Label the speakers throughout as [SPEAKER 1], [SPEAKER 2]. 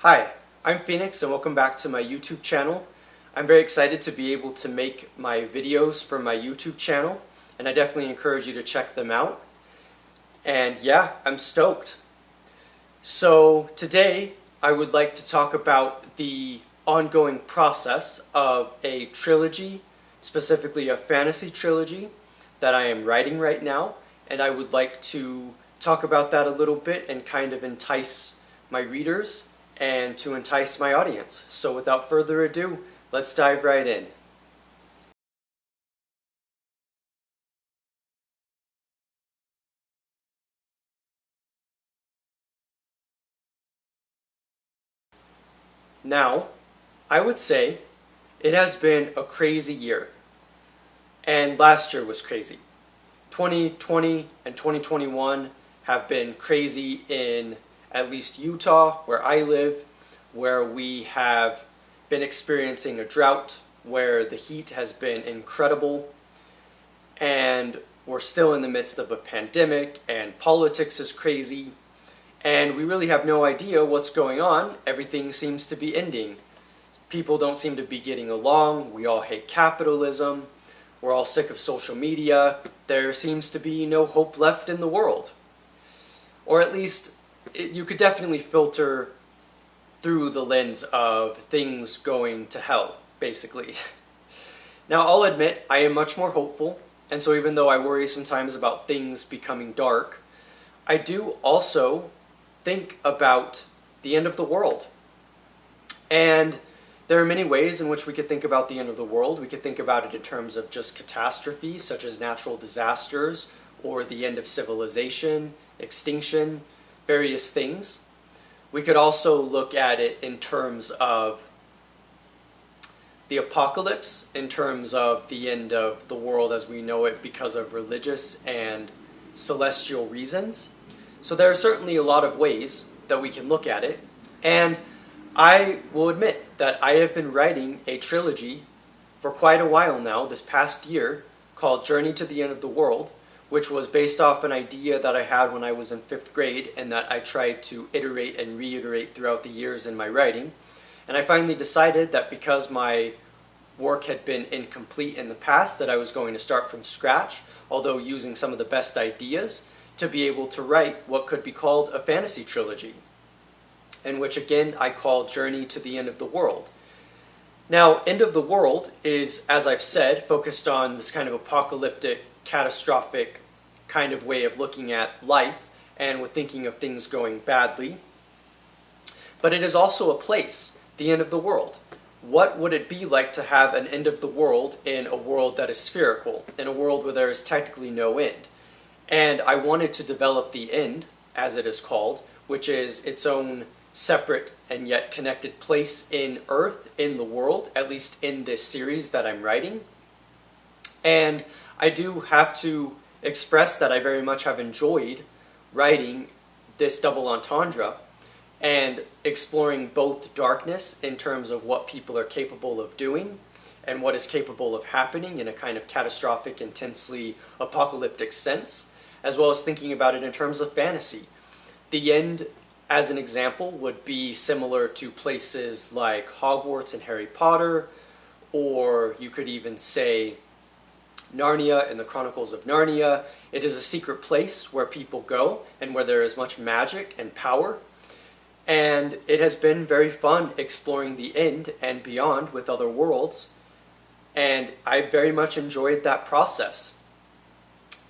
[SPEAKER 1] Hi, I'm Phoenix and welcome back to my YouTube channel. I'm very excited to be able to make my videos for my YouTube channel, and I definitely encourage you to check them out. And yeah, I'm stoked. So today I would like to talk about the ongoing process of a trilogy, specifically a fantasy trilogy that I am writing right now, and I would like to talk about that a little bit and kind of entice my readers and to entice my audience. So without further ado, let's dive right in. Now, I would say it has been a crazy year, and last year was crazy. 2020 and 2021 have been crazy in at least Utah, where I live, where we have been experiencing a drought, where the heat has been incredible, and we're still in the midst of a pandemic, and politics is crazy, and we really have no idea what's going on. Everything seems to be ending. People don't seem to be getting along. We all hate capitalism. We're all sick of social media. There seems to be no hope left in the world. Or at least, you could definitely filter through the lens of things going to hell, basically. Now, I'll admit, I am much more hopeful, and so even though I worry sometimes about things becoming dark, I do also think about the end of the world. And there are many ways in which we could think about the end of the world. We could think about it in terms of just catastrophes, such as natural disasters, or the end of civilization, extinction, various things. We could also look at it in terms of the apocalypse, in terms of the end of the world as we know it because of religious and celestial reasons. So there are certainly a lot of ways that we can look at it. And I will admit that I have been writing a trilogy for quite a while now, this past year, called Journey to the End of the World, which was based off an idea that I had when I was in 5th grade and that I tried to iterate and reiterate throughout the years in my writing. And I finally decided that because my work had been incomplete in the past, that I was going to start from scratch, although using some of the best ideas, to be able to write what could be called a fantasy trilogy, in which again I call Journey to the End of the World. Now, End of the World is, as I've said, focused on this kind of apocalyptic, catastrophic kind of way of looking at life and with thinking of things going badly. But it is also a place, the end of the world. What would it be like to have an end of the world in a world that is spherical, in a world where there is technically no end? And I wanted to develop the end, as it is called, which is its own separate and yet connected place in Earth, in the world, at least in this series that I'm writing. And I do have to express that I very much have enjoyed writing this double entendre and exploring both darkness in terms of what people are capable of doing and what is capable of happening in a kind of catastrophic, intensely apocalyptic sense, as well as thinking about it in terms of fantasy. The end, as an example, would be similar to places like Hogwarts and Harry Potter, or you could even say Narnia and the Chronicles of Narnia. It is a secret place where people go and where there is much magic and power. And it has been very fun exploring the end and beyond with other worlds. And I very much enjoyed that process.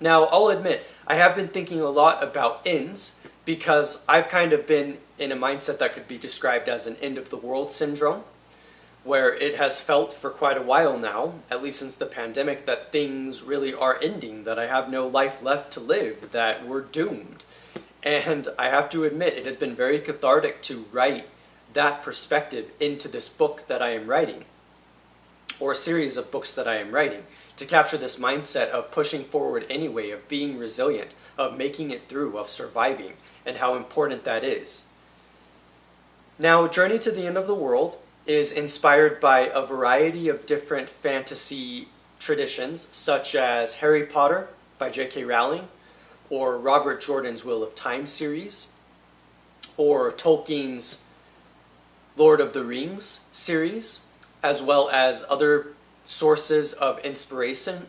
[SPEAKER 1] Now, I'll admit, I have been thinking a lot about ends because I've kind of been in a mindset that could be described as an end of the world syndrome, where it has felt for quite a while now, at least since the pandemic, that things really are ending, that I have no life left to live, that we're doomed. And I have to admit, it has been very cathartic to write that perspective into this book that I am writing, or a series of books that I am writing, to capture this mindset of pushing forward anyway, of being resilient, of making it through, of surviving, and how important that is. Now, Journey to the End of the World is inspired by a variety of different fantasy traditions, such as Harry Potter by J.K. Rowling, or Robert Jordan's Wheel of Time series, or Tolkien's Lord of the Rings series, as well as other sources of inspiration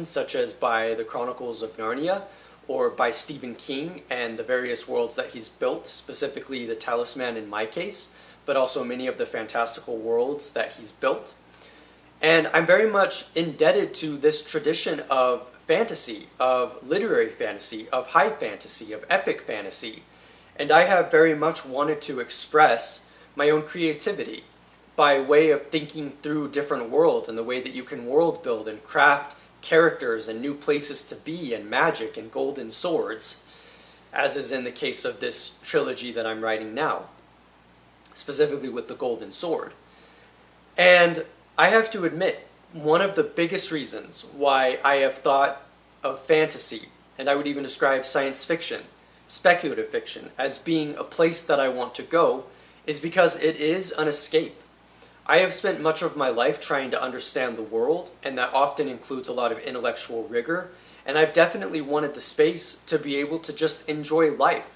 [SPEAKER 1] such as by the Chronicles of Narnia or by Stephen King and the various worlds that he's built, specifically the Talisman in my case, but also many of the fantastical worlds that he's built. And I'm very much indebted to this tradition of fantasy, of literary fantasy, of high fantasy, of epic fantasy. And I have very much wanted to express my own creativity by way of thinking through different worlds and the way that you can world build and craft characters and new places to be and magic and golden swords, as is in the case of this trilogy that I'm writing now, specifically with the Golden Sword. And I have to admit, one of the biggest reasons why I have thought of fantasy, and I would even describe science fiction, speculative fiction, as being a place that I want to go, is because it is an escape. I have spent much of my life trying to understand the world, and that often includes a lot of intellectual rigor, and I've definitely wanted the space to be able to just enjoy life,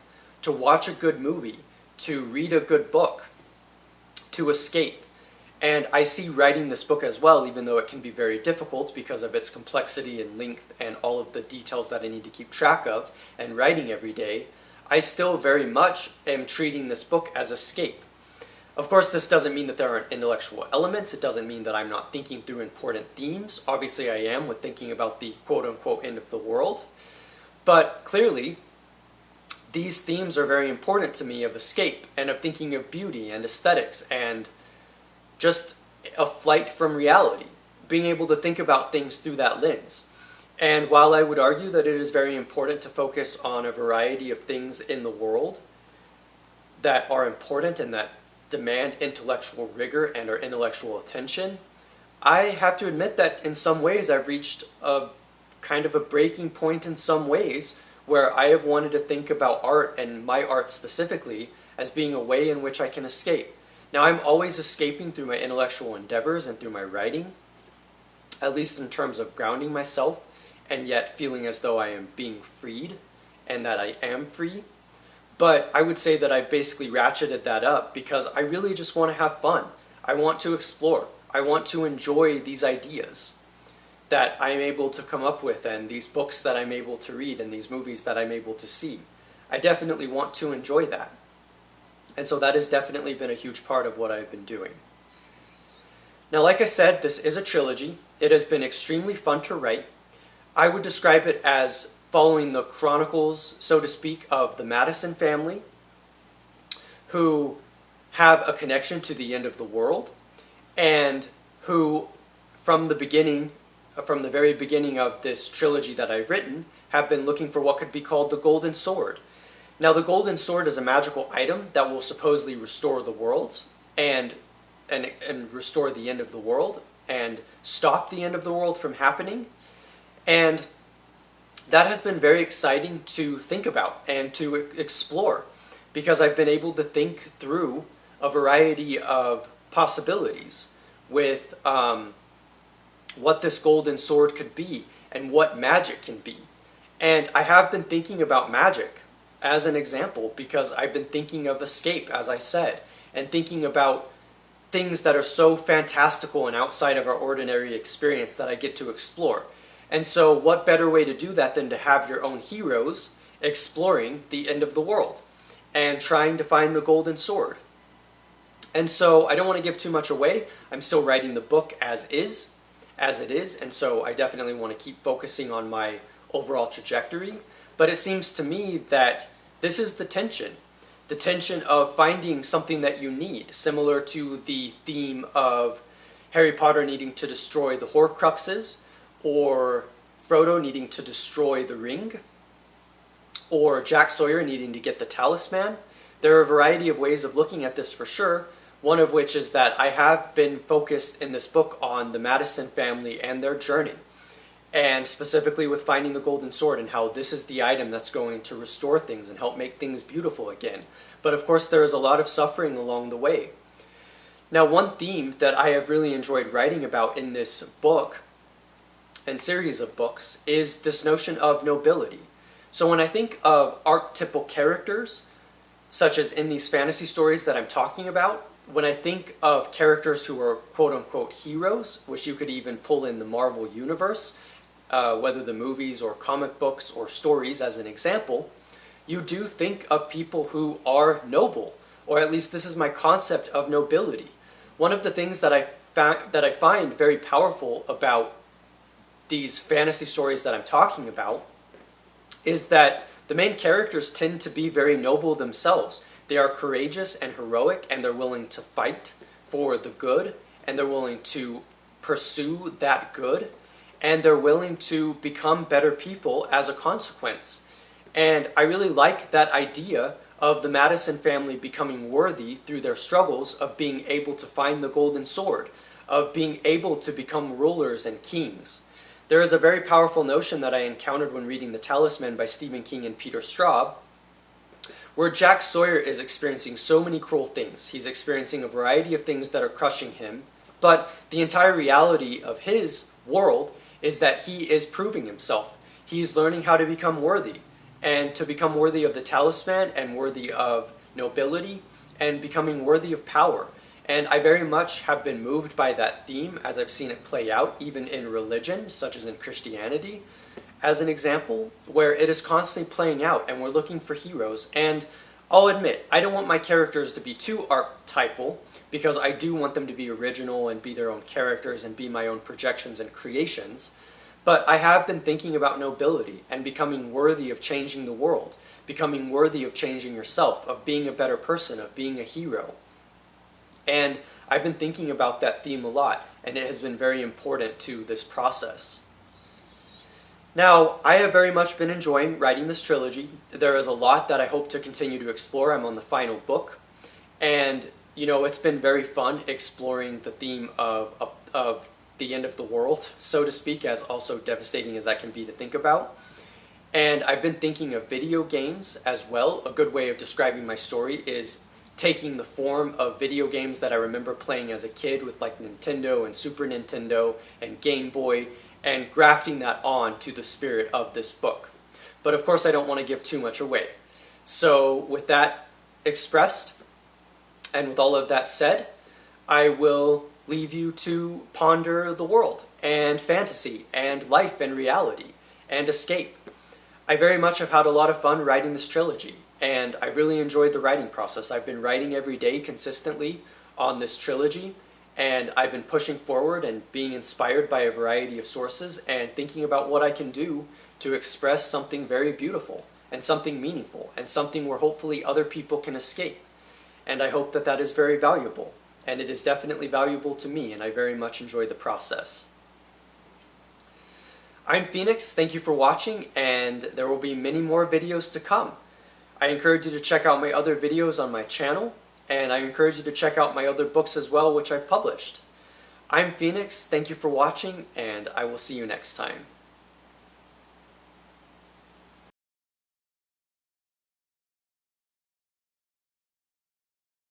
[SPEAKER 1] to watch a good movie, to read a good book, to escape. And I see writing this book as well, even though it can be very difficult because of its complexity and length and all of the details that I need to keep track of and writing every day, I still very much am treating this book as escape. Of course, this doesn't mean that there aren't intellectual elements. It doesn't mean that I'm not thinking through important themes. Obviously, I am with thinking about the quote-unquote end of the world. But clearly, these themes are very important to me of escape and of thinking of beauty and aesthetics and just a flight from reality, being able to think about things through that lens. And while I would argue that it is very important to focus on a variety of things in the world that are important and that demand intellectual rigor and our intellectual attention, I have to admit that in some ways I've reached a kind of a breaking point in some ways where I have wanted to think about art, and my art specifically, as being a way in which I can escape. Now, I'm always escaping through my intellectual endeavors and through my writing, at least in terms of grounding myself, and yet feeling as though I am being freed, and that I am free. But I would say that I've basically ratcheted that up because I really just want to have fun. I want to explore. I want to enjoy these ideas that I'm able to come up with, and these books that I'm able to read, and these movies that I'm able to see. I definitely want to enjoy that. And so that has definitely been a huge part of what I've been doing. Now, like I said, this is a trilogy. It has been extremely fun to write. I would describe it as following the chronicles, so to speak, of the Madison family, who have a connection to the end of the world, and who, from the very beginning of this trilogy that I've written, have been looking for what could be called the Golden Sword. Now, the Golden Sword is a magical item that will supposedly restore the worlds and restore the end of the world and stop the end of the world from happening. And that has been very exciting to think about and to explore because I've been able to think through a variety of possibilities with what this Golden Sword could be and what magic can be. And I have been thinking about magic as an example because I've been thinking of escape, as I said, and thinking about things that are so fantastical and outside of our ordinary experience that I get to explore. And so what better way to do that than to have your own heroes exploring the end of the world and trying to find the Golden Sword. And so I don't want to give too much away. I'm still writing the book as it is, and so I definitely want to keep focusing on my overall trajectory. But it seems to me that this is the tension of finding something that you need, similar to the theme of Harry Potter needing to destroy the Horcruxes, or Frodo needing to destroy the ring, or Jack Sawyer needing to get the talisman. There are a variety of ways of looking at this for sure, one of which is that I have been focused in this book on the Madison family and their journey, and specifically with finding the Golden Sword and how this is the item that's going to restore things and help make things beautiful again. But of course there is a lot of suffering along the way. Now, one theme that I have really enjoyed writing about in this book and series of books is this notion of nobility. So when I think of archetypal characters, such as in these fantasy stories that I'm talking about, when I think of characters who are quote-unquote heroes, which you could even pull in the Marvel Universe, whether the movies or comic books or stories as an example, you do think of people who are noble, or at least this is my concept of nobility. One of the things that I find very powerful about these fantasy stories that I'm talking about is that the main characters tend to be very noble themselves. They are courageous and heroic, and they're willing to fight for the good, and they're willing to pursue that good, and they're willing to become better people as a consequence. And I really like that idea of the Madison family becoming worthy through their struggles of being able to find the golden sword, of being able to become rulers and kings. There is a very powerful notion that I encountered when reading The Talisman by Stephen King and Peter Straub, where Jack Sawyer is experiencing so many cruel things. He's experiencing a variety of things that are crushing him, but the entire reality of his world is that he is proving himself. He's learning how to become worthy, and to become worthy of the talisman and worthy of nobility and becoming worthy of power. And I very much have been moved by that theme as I've seen it play out even in religion, such as in Christianity, as an example, where it is constantly playing out and we're looking for heroes. And I'll admit, I don't want my characters to be too archetypal, because I do want them to be original and be their own characters and be my own projections and creations. But I have been thinking about nobility and becoming worthy of changing the world, becoming worthy of changing yourself, of being a better person, of being a hero. And I've been thinking about that theme a lot, and it has been very important to this process. Now, I have very much been enjoying writing this trilogy. There is a lot that I hope to continue to explore. I'm on the final book. And, it's been very fun exploring the theme of the end of the world, so to speak, as also devastating as that can be to think about. And I've been thinking of video games as well. A good way of describing my story is taking the form of video games that I remember playing as a kid with like Nintendo and Super Nintendo and Game Boy, and grafting that on to the spirit of this book. But of course I don't want to give too much away. So with that expressed, and with all of that said, I will leave you to ponder the world and fantasy and life and reality and escape. I very much have had a lot of fun writing this trilogy, and I really enjoyed the writing process. I've been writing every day consistently on this trilogy, and I've been pushing forward and being inspired by a variety of sources and thinking about what I can do to express something very beautiful and something meaningful and something where hopefully other people can escape. And I hope that that is very valuable. And it is definitely valuable to me, and I very much enjoy the process. I'm Phoenix, thank you for watching, and there will be many more videos to come. I encourage you to check out my other videos on my channel, and I encourage you to check out my other books as well, which I've published. I'm Phoenix, thank you for watching, and I will see you next time.